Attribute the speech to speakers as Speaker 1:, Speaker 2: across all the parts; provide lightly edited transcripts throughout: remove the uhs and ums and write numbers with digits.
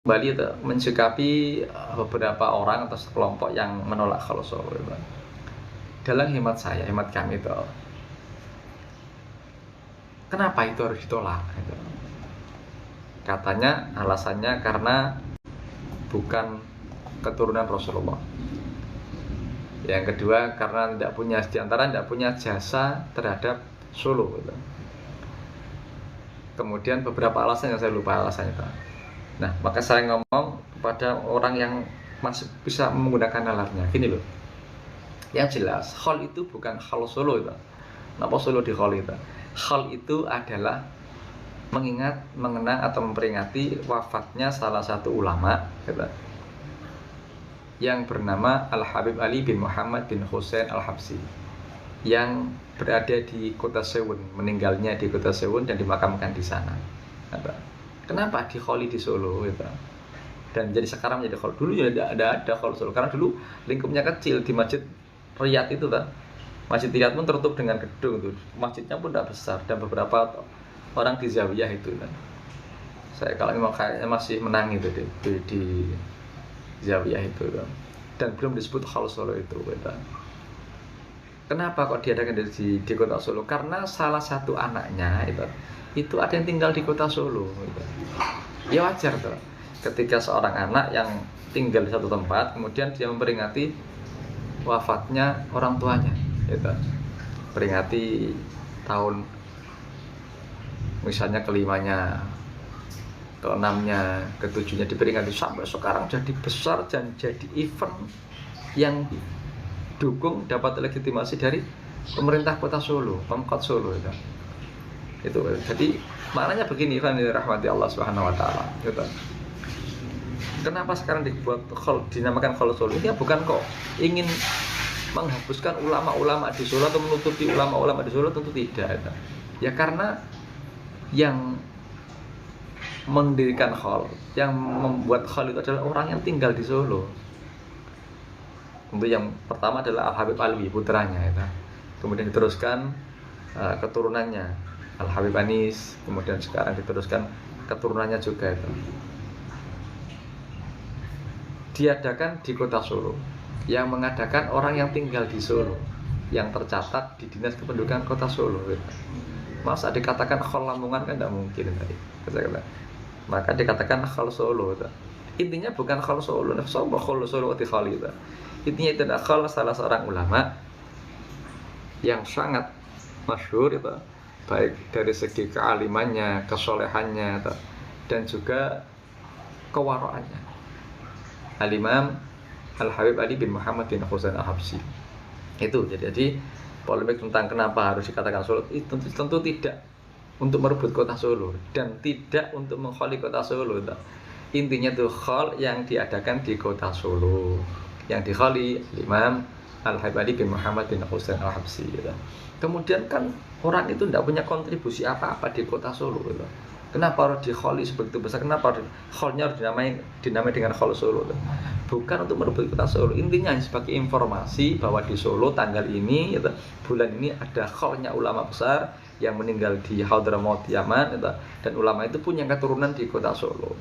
Speaker 1: kembali itu mensikapi beberapa orang atau sekelompok yang menolak Khaul Solo itu. Dalam hemat kami itu, kenapa itu harus ditolak? Gitu. Katanya alasannya karena bukan keturunan Rasulullah. Yang kedua karena tidak punya jasa terhadap Solo. Gitu. Kemudian beberapa alasan yang saya lupa alasannya itu. Nah, maka saya ngomong kepada orang yang masih bisa menggunakan nalarnya. Gini loh. Yang jelas, Khaul itu bukan Khaul Solo itu. Kenapa Solo di Khaul itu? Khaul itu adalah mengingat, mengenang atau memperingati wafatnya salah satu ulama gitu, yang bernama Al-Habib Ali bin Muhammad bin Husain Al-Habsyi, yang berada di kota Sewun, meninggalnya di kota Sewun dan dimakamkan di sana. Kenapa di Khauli di Solo gitu? Dan jadi sekarang menjadi Khaul. Dulu ya ada Khaul Solo, karena dulu lingkupnya kecil di Masjid Riyad itu kan. Masjid Riyad pun tertutup dengan gedung itu. Masjidnya pun tidak besar dan beberapa orang di Zawiyah itu kan. Saya kalau memang kayaknya masih menang itu di Zawiyah itu kan. Dan belum disebut Khaul Solo itu gitu. Kenapa kok diadakan di kota Solo? Karena salah satu anaknya itu ada yang tinggal di kota Solo gitu. Ya wajar tuh ketika seorang anak yang tinggal di satu tempat kemudian dia memperingati wafatnya orang tuanya gitu. Peringati tahun misalnya kelimanya, keenamnya, ketujuhnya diperingati sampai sekarang jadi besar dan jadi event yang dukung dapat legitimasi dari pemerintah kota Solo, Pemkot Solo itu. Jadi maknanya begini kan, dirahmati Allah Subhanahu wa taala gitu. Kenapa sekarang dinamakan Khaul Solo? Ini bukan kok ingin menghapuskan ulama-ulama di Solo atau menutupi ulama-ulama di Solo, tentu tidak gitu. Ya karena yang mendirikan Khaul, yang membuat Khaul itu adalah orang yang tinggal di Solo. Untuk yang pertama adalah Al-Habib Alwi, putranya itu. Kemudian diteruskan keturunannya Al-Habib Anis, kemudian sekarang diteruskan keturunannya juga itu. Diadakan di kota Solo, yang mengadakan orang yang tinggal di Solo, yang tercatat di Dinas Kependudukan Kota Solo gitu. Masa dikatakan Khaul Lamongan kan tidak mungkin tadi. Maka dikatakan Khaul Solo itu. Intinya bukan Khaul Solo, Khaul Solo di Khaul itu. Intinya itu adalah Khaul salah seorang ulama yang sangat masyhur itu, baik dari segi kealimannya, kesolehannya itu, dan juga kewaraannya. Al-Imam Al-Habib Ali bin Muhammad bin Husain Al-Habsyi. Itu jadi polemik tentang kenapa harus dikatakan Solo itu tentu tidak untuk merebut kota Solo dan tidak untuk mengkholi kota Solo itu. Intinya tuh Khaul yang diadakan di kota Solo, yang dikholi Imam Al-Habib Ali bin Muhammad bin Husain Al-Habsyi gitu. Kemudian kan orang itu tidak punya kontribusi apa-apa di kota Solo gitu. Kenapa harus dikholi sebegitu besar? Kenapa Khaulnya harus dinamai dengan Khaul Solo gitu. Bukan untuk merebut kota Solo, intinya sebagai informasi bahwa di Solo tanggal ini gitu, bulan ini ada Khaulnya ulama besar yang meninggal di Hadramaut Yaman gitu, dan ulama itu punya keturunan di kota Solo.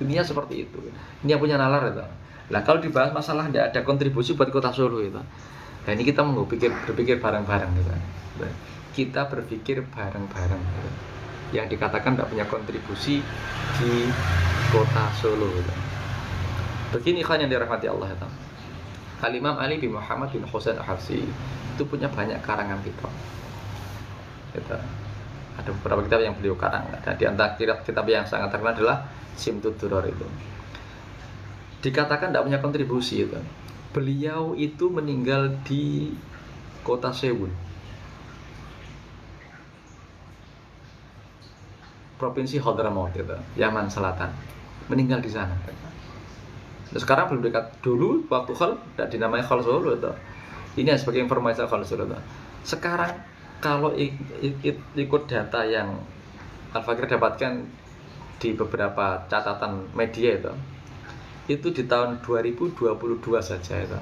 Speaker 1: Intinya seperti itu. Ini yang punya nalar itu. Nah kalau dibahas masalah tidak ada kontribusi buat kota Solo itu, nah ini kita mau berpikir bareng-bareng gitu. Kita berpikir bareng-bareng gitu. Yang dikatakan tidak punya kontribusi di kota Solo gitu. Begini kan yang dirahmati Allah itu. Al-Imam Ali bin Muhammad bin Husain Al-Habsyi itu punya banyak karangan kitab gitu. Ada beberapa kitab yang beliau karang. Dan di antara kitab yang sangat terkenal adalah Simtud Duror itu. Dikatakan tidak punya kontribusi itu. Beliau itu meninggal di kota Sewun, provinsi Hadramaut itu, Yaman Selatan. Meninggal di sana. Nah, sekarang belum dekat. Dulu waktu Khaul tidak dinamai Khaul Solo itu. Ini sebagai informasi Khaul Solo itu. Sekarang kalau ikut data yang Al-Fakir dapatkan di beberapa catatan media itu di tahun 2022 saja itu,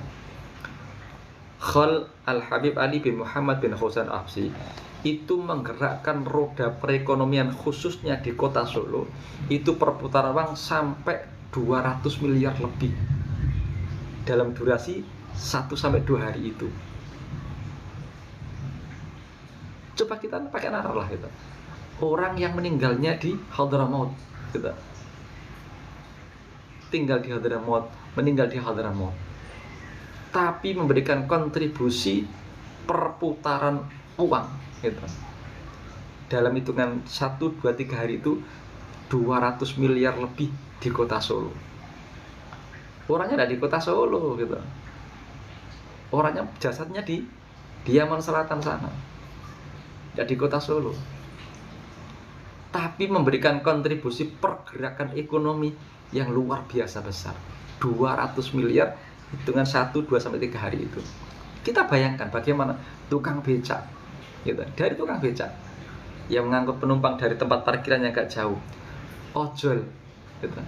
Speaker 1: Khaul Al-Habib Ali bin Muhammad bin Husain Al-Habsyi itu menggerakkan roda perekonomian khususnya di kota Solo itu perputaran uang sampai 200 miliar lebih dalam durasi 1-2 hari itu. Coba kita pakai nalar lah gitu. Orang yang meninggalnya di Hadramaut gitu. Tinggal di Hadramaut, meninggal di Hadramaut. Tapi memberikan kontribusi perputaran uang gitu. Dalam hitungan 1-2-3 hari itu 200 miliar lebih di kota Solo. Orangnya ada di kota Solo gitu. Orangnya jasadnya di Yaman Selatan sana. Tidak di kota Solo. Tapi memberikan kontribusi pergerakan ekonomi yang luar biasa besar. 200 miliar hitungan 1-2-3 hari itu. Kita bayangkan bagaimana tukang becak gitu. Dari tukang becak yang mengangkut penumpang dari tempat parkiran yang agak jauh, ojol gitu.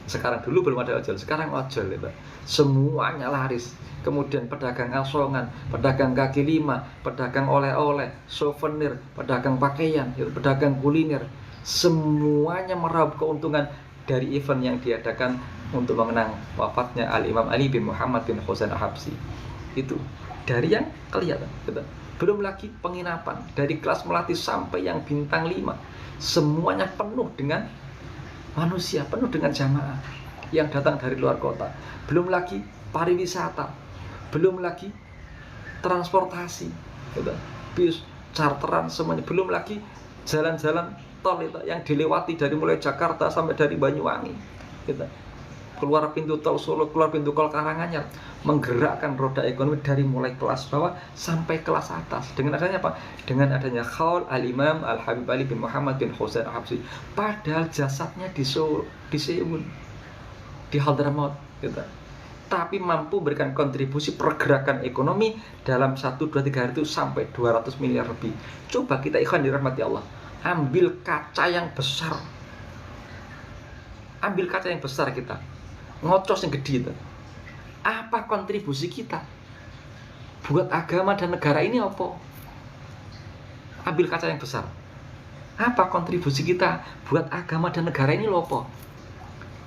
Speaker 1: Sekarang, dulu belum ada ojol, sekarang ojol gitu. Semuanya laris. Kemudian pedagang asongan, pedagang kaki lima, pedagang oleh-oleh, souvenir, pedagang pakaian, pedagang kuliner, semuanya meraup keuntungan dari event yang diadakan untuk mengenang wafatnya Al-Imam Ali bin Muhammad bin Husain Al-Habsyi. Itu dari yang kelihatan gitu. Belum lagi penginapan dari kelas melati sampai yang bintang 5, semuanya penuh dengan manusia, penuh dengan jamaah yang datang dari luar kota. Belum lagi pariwisata, belum lagi transportasi gitu. Bis, charteran, semuanya. Belum lagi jalan-jalan tol itu yang dilewati dari mulai Jakarta sampai dari Banyuwangi gitu. Keluar pintu tol Solo, keluar pintu tol Karanganyar, menggerakkan roda ekonomi dari mulai kelas bawah sampai kelas atas. Dengan adanya apa? Dengan adanya Khaul Al-Imam Al-Habib Ali bin Muhammad bin Husain Al-Habsyi. Padahal jasadnya di Solo, di Seun, di Hadramaut gitu. Tapi mampu berikan kontribusi pergerakan ekonomi dalam 1-2-3 hari itu sampai 200 miliar lebih. Coba kita ikhwan dirahmati Allah, ambil kaca yang besar. Ambil kaca yang besar kita, ngocos yang gede itu. Apa kontribusi kita buat agama dan negara ini apa? Ambil kaca yang besar. Apa kontribusi kita buat agama dan negara ini loh apa?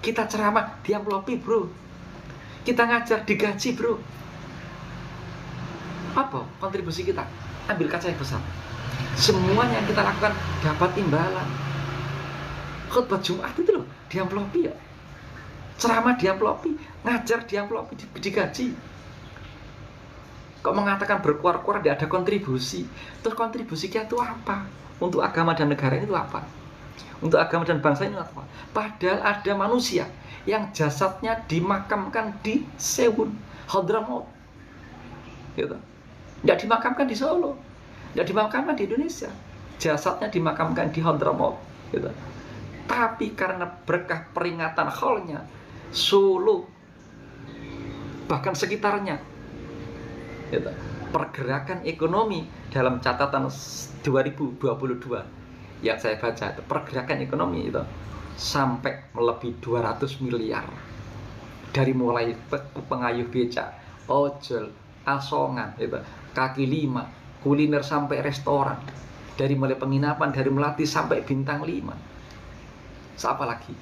Speaker 1: Kita ceramah diamplopi bro. Kita ngajar digaji bro. Apa kontribusi kita? Ambil kaca yang besar. Semuanya yang kita lakukan dapat imbalan. Khutbah Jumat itu loh diamplopi ya. Ceramah diamplopi, ngajar diamplopi, digaji. Kok mengatakan berkuar-kuar tidak ada kontribusi? Terus kontribusi kita itu apa? Untuk agama dan negara ini itu apa? Untuk agama dan bangsa ini apa? Padahal ada manusia yang jasadnya dimakamkan di Seun, Hadramaut gitu. Tidak dimakamkan di Solo, tidak dimakamkan di Indonesia, jasadnya dimakamkan di Hadramaut gitu. Tapi karena berkah peringatan haulnya Solo bahkan sekitarnya gitu, pergerakan ekonomi dalam catatan 2022 yang saya baca itu, pergerakan ekonomi itu sampai melebihi 200 miliar. Dari mulai pengayuh becak, ojol, asongan gitu, kaki lima, kuliner sampai restoran, dari mulai penginapan dari melati sampai bintang 5. Siapa lagi?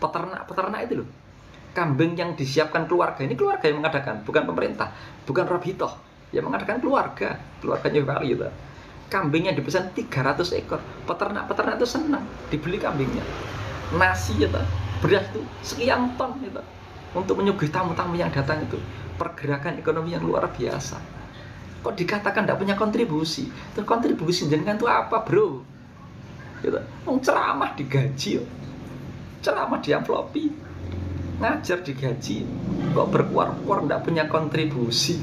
Speaker 1: Peternak itu loh. Kambing yang disiapkan keluarga, ini keluarga yang mengadakan, bukan pemerintah, bukan Rabitoh, yang mengadakan keluarganya Bali gitu. Kambingnya dipesan 300 ekor. Peternak itu senang dibeli kambingnya. Nasi gitu, beras itu sekian ton gitu, untuk menyuguhi tamu-tamu yang datang itu. Pergerakan ekonomi yang luar biasa. Kok dikatakan tidak punya kontribusi? Terus kontribusi jenengan itu apa bro? Gitu. Ceramah digaji, ceramah diamplopi, ngajar digaji, kok berkuar-kuar tidak punya kontribusi.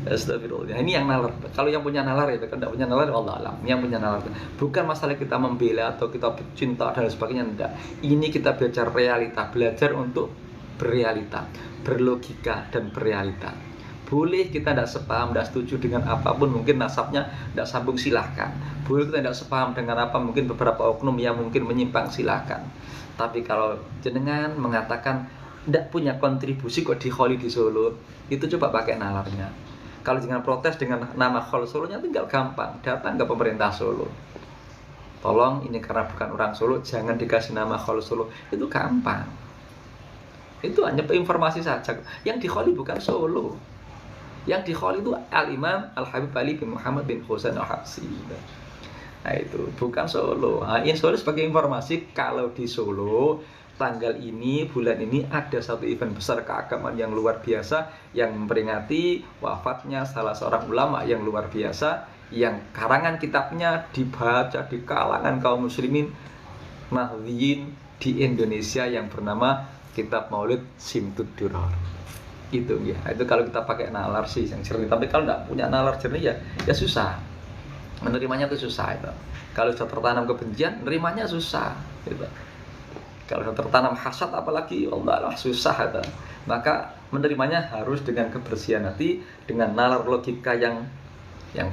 Speaker 1: Astagfirullah. Ini yang nalar. Kalau yang punya nalar itu kan, tidak punya nalar Allah alam. Yang punya nalar bukan masalah kita membela atau kita cinta dan sebagainya, tidak. Ini kita belajar realita, belajar untuk berealita, berlogika dan berealita. Boleh kita tidak sepaham, tidak setuju dengan apapun, mungkin nasabnya tidak sambung, silahkan. Boleh kita tidak sepaham dengan apa, mungkin beberapa oknum yang mungkin menyimpang, silahkan. Tapi kalau jenengan mengatakan tidak punya kontribusi kok di Kholi di Solo, itu coba pakai nalarnya. Kalau jangan protes dengan nama Khol Solonya tinggal gampang, datang ke pemerintah Solo. Tolong ini karena bukan orang Solo, jangan dikasih nama Khol Solo. Itu gampang. Itu hanya informasi saja. Yang dikholi bukan Solo. Yang dikholi itu Al-Imam Al-Habib Ali bin Muhammad bin Husain Al-Habsyi. Nah itu bukan Solo. Nah, ini Solo sebagai informasi kalau di Solo tanggal ini, bulan ini ada satu event besar keagamaan yang luar biasa yang memperingati wafatnya salah seorang ulama yang luar biasa yang karangan kitabnya dibaca di kalangan kaum muslimin Nahdliyin di Indonesia yang bernama Kitab Maulid Simtud Duror. Itu ya. Itu kalau kita pakai nalar sih yang jernih. Tapi kalau nggak punya nalar jernih ya susah. Menerimanya itu susah itu. Kalau sudah tertanam kebencian, menerimanya susah. Gitu. Kalau sudah tertanam hasad apalagi, Allah susah itu. Maka menerimanya harus dengan kebersihan hati, dengan nalar logika yang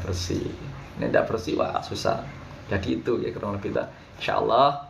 Speaker 1: bersih. Ini tidak bersih, wah susah. Jadi itu ya kurang lebih kita. Insyaallah.